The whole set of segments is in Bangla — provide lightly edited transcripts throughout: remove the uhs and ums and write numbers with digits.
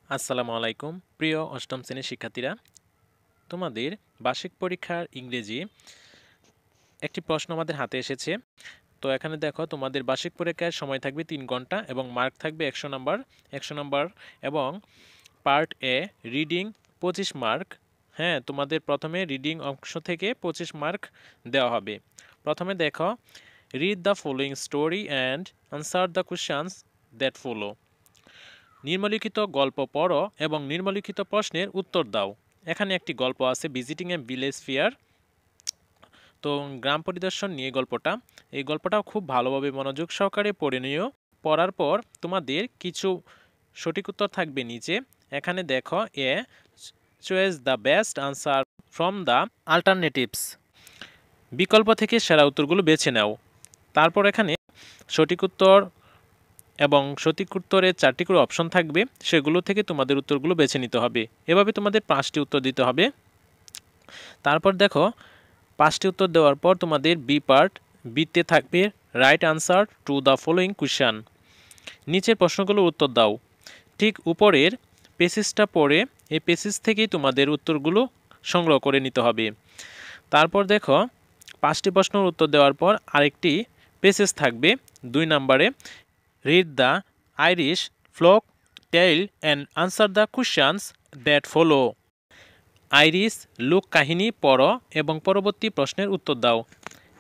আসসালামু আলাইকুম প্রিয় অষ্টম শ্রেণীর শিক্ষার্থীরা, তোমাদের বার্ষিক পরীক্ষার ইংরেজি একটি প্রশ্ন আমাদের হাতে এসেছে। তো এখানে দেখো, তোমাদের বার্ষিক পরীক্ষার সময় থাকবে 3 ঘন্টা এবং মার্ক থাকবে 100 নম্বর এবং পার্ট এ রিডিং 25 মার্ক। হ্যাঁ, তোমাদের প্রথমে রিডিং অংশ থেকে 25 মার্ক দেওয়া হবে। প্রথমে দেখো, read the following story and answer the questions that follow. নিম্নলিখিত গল্প পড়ো এবং নিম্নলিখিত প্রশ্নের উত্তর দাও। এখানে একটি গল্প আছে, ভিজিটিং এ ভিলেজ ফেয়ার। তো গ্রাম পরিদর্শন নিয়ে গল্পটা। এই গল্পটাও খুব ভালোভাবে মনোযোগ সহকারে পড়ে নিও। পড়ার পর তোমাদের কিছু সঠিক উত্তর থাকবে নিচে। এখানে দেখো, a choose the best answer from the alternatives. বিকল্প থেকে সেরা উত্তরগুলো বেছে নাও। তারপর এখানে সঠিক উত্তর এবং সঠিক উত্তরে 4টি করে অপশন থাকবে, সেগুলো থেকে তোমাদের উত্তরগুলো বেছে নিতে হবে। এভাবে তোমাদের 5টি উত্তর দিতে হবে। তারপর দেখো, 5টি উত্তর দেওয়ার পর তোমাদের বি পার্ট, বিতে থাকবে right answer to the following question. নিচের প্রশ্নগুলোর উত্তর দাও। ঠিক উপরের পেসেজটা পড়ে এই পেসেজ থেকেই তোমাদের উত্তরগুলো সংগ্রহ করে নিতে হবে। তারপর দেখো, 5টি প্রশ্নের উত্তর দেওয়ার পর আরেকটি পেসেজ থাকবে 2 নম্বরে, read the Irish folk tail and answer the questions that follow. Irish লোক কাহিনী পড়ো এবং পরবর্তী প্রশ্নের উত্তর দাও।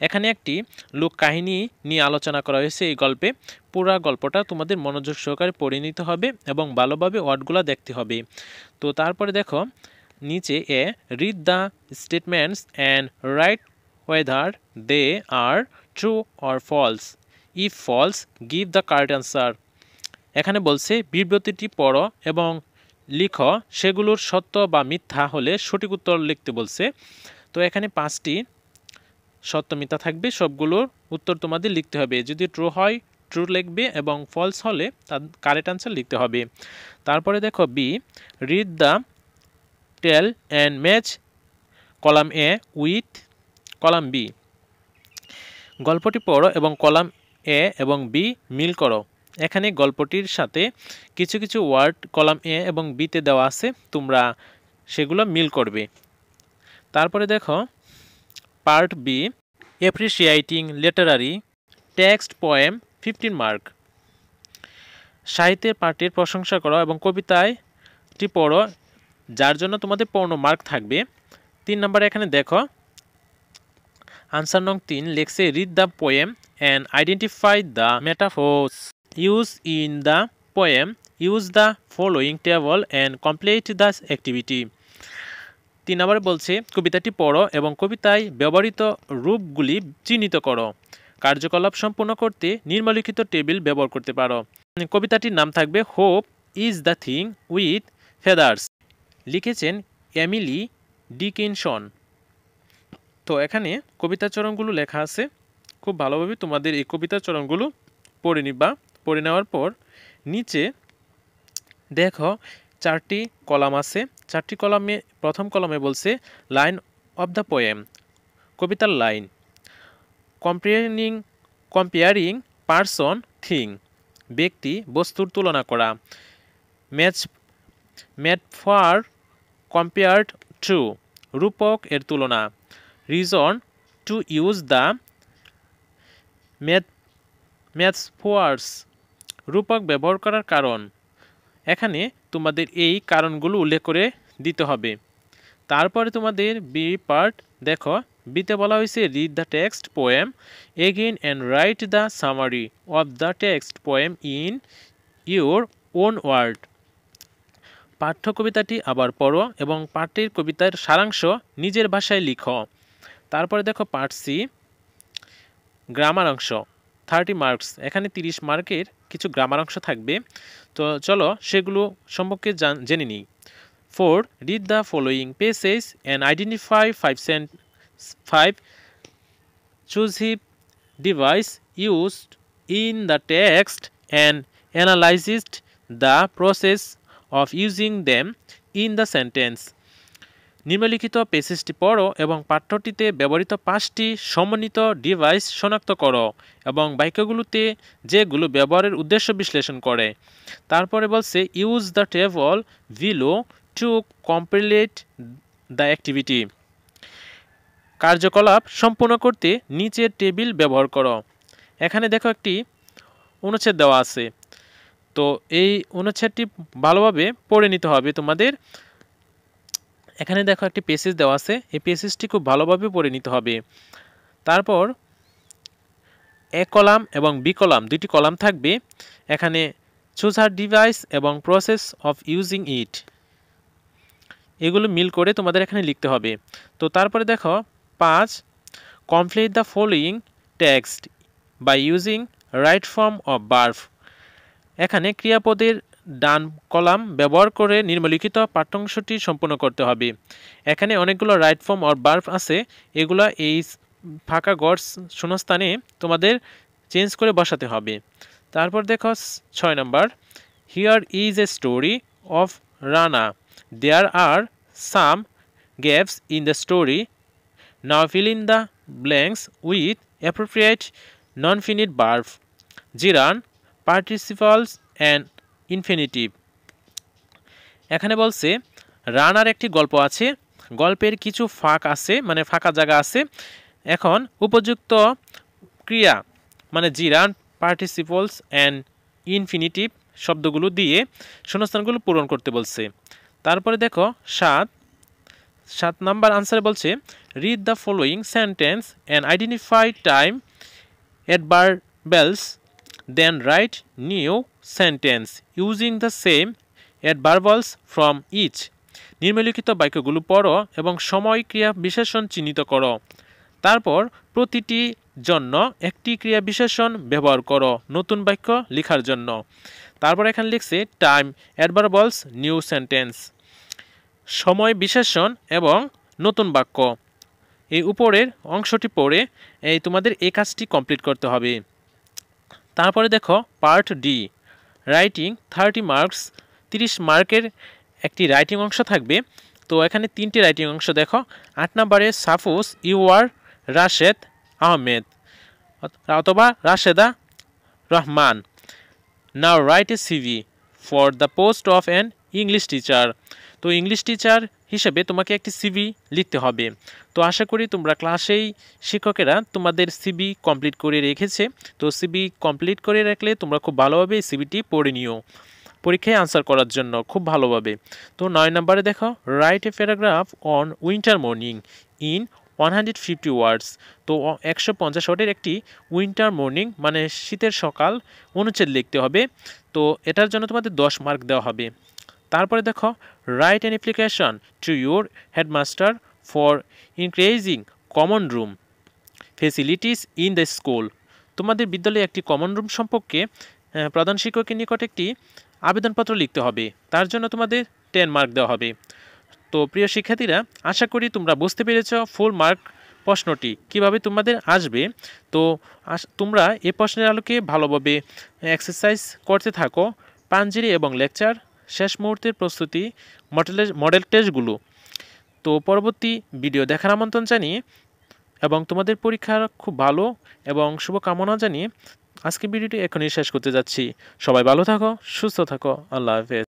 এখানে একটি লোক কাহিনী নিয়ে আলোচনা করা হয়েছে এই গল্পে। পুরা গল্পটা তোমাদের মনোযোগ সহকারে পড়ে নিতে হবে এবং ভালোভাবে ওয়ার্ডগুলো দেখতে হবে। তো তারপরে দেখো, নিচে a read the statements and write whether they are true or false. If false give the correct answer. এখানে বলছে বিবৃতিটি পড়ো এবং লিখো, সেগুলোর সত্য বা মিথ্যা হলে সঠিক উত্তর লিখতে বলছে। তো এখানে 5টি সত্য মিথ্যা থাকবে, সবগুলোর উত্তর তোমাদের লিখতে হবে। যদি ট্রু হয় ট্রু লিখবে এবং ফলস হলে তার কারেক্ট আনসার লিখতে হবে। তারপরে দেখো, B read the tale and match column A with column B. গল্পটি পড়ো এবং কলাম এ এবং বি মিল করো। এখানে গল্পটির সাথে কিছু কিছু ওয়ার্ড কলাম এ এবং বিতে দেওয়া আছে, তোমরা সেগুলো মিল করবে। তারপরে দেখো, part B appreciating literary text poem 15 mark. সাহিত্যের পাঠের প্রশংসা করো এবং কবিতাটি পড়ো, যার জন্য তোমাদের 15 মার্ক থাকবে। 3 নম্বরে এখানে দেখো, আনসার নং 3 লেখছে read the poem and identify the metaphors use in the poem, use the following table and complete the activity. 3 নম্বরে বলছে কবিতাটি পড়ো এবং কবিতায় ব্যবহৃত রূপগুলি চিহ্নিত করো। কার্যকলাপ সম্পূর্ণ করতে নিম্নলিখিত টেবিল ব্যবহার করতে পারো। কবিতাটির নাম থাকবে hope is the thing with feathers, লিখেছেন এমিলি ডিকিনসন। তো এখানে কবিতার চরণগুলো লেখা আছে, খুব ভালোভাবে তোমাদের এই কবিতার চরণগুলো পড়ে নিবা। পড়ে নেওয়ার পর নিচে দেখো 4টি কলাম আছে। 4টি কলামে প্রথম কলামে বলছে লাইন অফ দ্য পোয়েম, কবিতার লাইন। কম্পেয়ারিং পারসন থিং, ব্যক্তি বস্তুর তুলনা করা। ম্যাচ ফর কম্পেয়ার্ড টু, রূপক এর তুলনা। রিজন টু ইউজ দ্য ম্যাথফোয়ার্স, রূপক ব্যবহার করার কারণ। এখানে তোমাদের এই কারণগুলো উল্লেখ করে দিতে হবে। তারপরে তোমাদের বি পার্ট দেখো, বিতে বলা হয়েছে read the text poem again and write the summary of the text poem in your own word. পাঠ্য কবিতাটি আবার পড়ো এবং পাঠের কবিতার সারাংশ নিজের ভাষায় লিখো। তারপরে দেখো পার্ট সি গ্রামার অংশ 30 মার্কস। এখানে 30 মার্কের কিছু গ্রামার অংশ থাকবে। তো চলো সেগুলো সম্পর্কে জেনে নিই। 4 read the following passage and identify 5 cohesive devices used in the text and analysed the process of using them in the sentence. নিম্নলিখিত পেসেজটি পড়ো এবং পাঠ্যটিতে ব্যবহৃত 5টি সমন্বিত ডিভাইস শনাক্ত করো এবং বাক্যগুলোতে যেগুলো ব্যবহারের উদ্দেশ্য বিশ্লেষণ করে। তারপরে বলছে use the table below to complete the activity. কার্যকলাপ সম্পূর্ণ করতে নিচের টেবিল ব্যবহার করো। এখানে দেখো একটি অনুচ্ছেদ দেওয়া আছে, তো এই অনুচ্ছেদটি ভালোভাবে পড়ে নিতে হবে তোমাদের। এখানে দেখো একটি পেসেজ দেওয়া আছে, এই পেসেজটি খুব ভালোভাবে পড়ে নিতে হবে। তারপর এ কলাম এবং বি কলাম, দুইটি কলাম থাকবে। এখানে চুজ হার ডিভাইস এবং প্রসেস অফ ইউজিং ইট, এগুলো মিল করে তোমাদের এখানে লিখতে হবে। তো তারপরে দেখো 5, complete the following text by using right form of verb. এখানে ক্রিয়াপদের ডান কলাম ব্যবহার করে নিম্নলিখিত পাঠ্যাংশটি সম্পূর্ণ করতে হবে। এখানে অনেকগুলো রাইট ফর্ম অর ভার্ব আছে, এগুলো এই ফাঁকা গড় শূন্যস্থানে তোমাদের চেঞ্জ করে বসাতে হবে। তারপর দেখো 6 number, here is a story of Rana, there are some gaps in the story, now fill in the blanks with appropriate non finite verb, gerund, participles and infinitive. এখানে বলছে রানার একটি গল্প আছে, গল্পের কিছু ফাঁক আছে, মানে ফাঁকা জায়গা আছে। এখন উপযুক্ত ক্রিয়া মানে জিরান, পার্টিসিপলস অ্যান্ড ইনফিনিটিভ শব্দগুলো দিয়ে শূন্যস্থানগুলো পূরণ করতে বলছে। তারপরে দেখো 7 নাম্বার আনসারে বলছে read the following sentence and identify time adverbials, then write new sentence using the same adverbials from each. নিম্নলিখিত বাক্যগুলো পড়ো এবং সময় ক্রিয়া বিশেষণ চিহ্নিত করো। তারপর প্রতিটি জন্য একটি ক্রিয়া বিশেষণ ব্যবহার করো নতুন বাক্য লেখার জন্য। তারপর এখানে লিখছে টাইম অ্যাডভার্বালস নিউ সেন্টেন্স, সময় বিশেষণ এবং নতুন বাক্য। এই উপরের অংশটি পড়ে তোমাদের এই কাজটি কমপ্লিট করতে হবে। তারপরে দেখো পার্ট ডি, রাইটিং 30 মার্কস, 30 মার্কের একটি রাইটিং অংশ থাকবে। তো এখানে 3টি রাইটিং অংশ দেখো। 8 নম্বরে suppose you are Rashed Ahmed অথবা Rasheda Rahman, now write a CV for the post of an English teacher. তো ইংলিশ টিচার হিসেবে তোমাকে একটি সিভি লিখতে হবে। তো আশা করি তোমরা ক্লাসেই শিক্ষকেরা তোমাদের সিভি কমপ্লিট করে রেখেছে। তো সিভি কমপ্লিট করে রাখলে তোমরা খুব ভালোভাবে এই সিভিটি পড়ে নিও পরীক্ষায় আনসার করার জন্য খুব ভালোভাবে। তো 9 নম্বরে দেখো write a paragraph on winter morning in 150 ওয়ার্ডস। তো 150 ওয়ার্ডের একটি উইন্টার মর্নিং মানে শীতের সকাল অনুচ্ছেদ লিখতে হবে। তো এটার জন্য তোমাদের 10 মার্ক দেওয়া হবে। তারপরে দেখো write an application to your headmaster for increasing common room facilities in the school. তোমাদের বিদ্যালয়ে একটি কমন রুম সম্পর্কে প্রধান শিক্ষকের নিকট একটি আবেদনপত্র লিখতে হবে, তার জন্য তোমাদের 10 মার্ক দেওয়া হবে। তো প্রিয় শিক্ষার্থীরা, আশা করি তোমরা বুঝতে পেরেছ ফুল মার্ক প্রশ্নটি কিভাবে তোমাদের আসবে। তো তোমরা এই প্রশ্নের আলোকে ভালোভাবে এক্সারসাইজ করতে থাকো, পাঞ্জিরি এবং লেকচার, শেষ মুহূর্তের প্রস্তুতি, মডেল টেস্টগুলো। তো পরবর্তী ভিডিও দেখার আমন্ত্রণ জানিয়ে এবং তোমাদের পরীক্ষার খুব ভালো এবং শুভকামনা জানিয়ে আজকে ভিডিওটি এখনই শেষ করতে যাচ্ছি। সবাই ভালো থাকো, সুস্থ থাকো, আল্লাহ হাফেজ।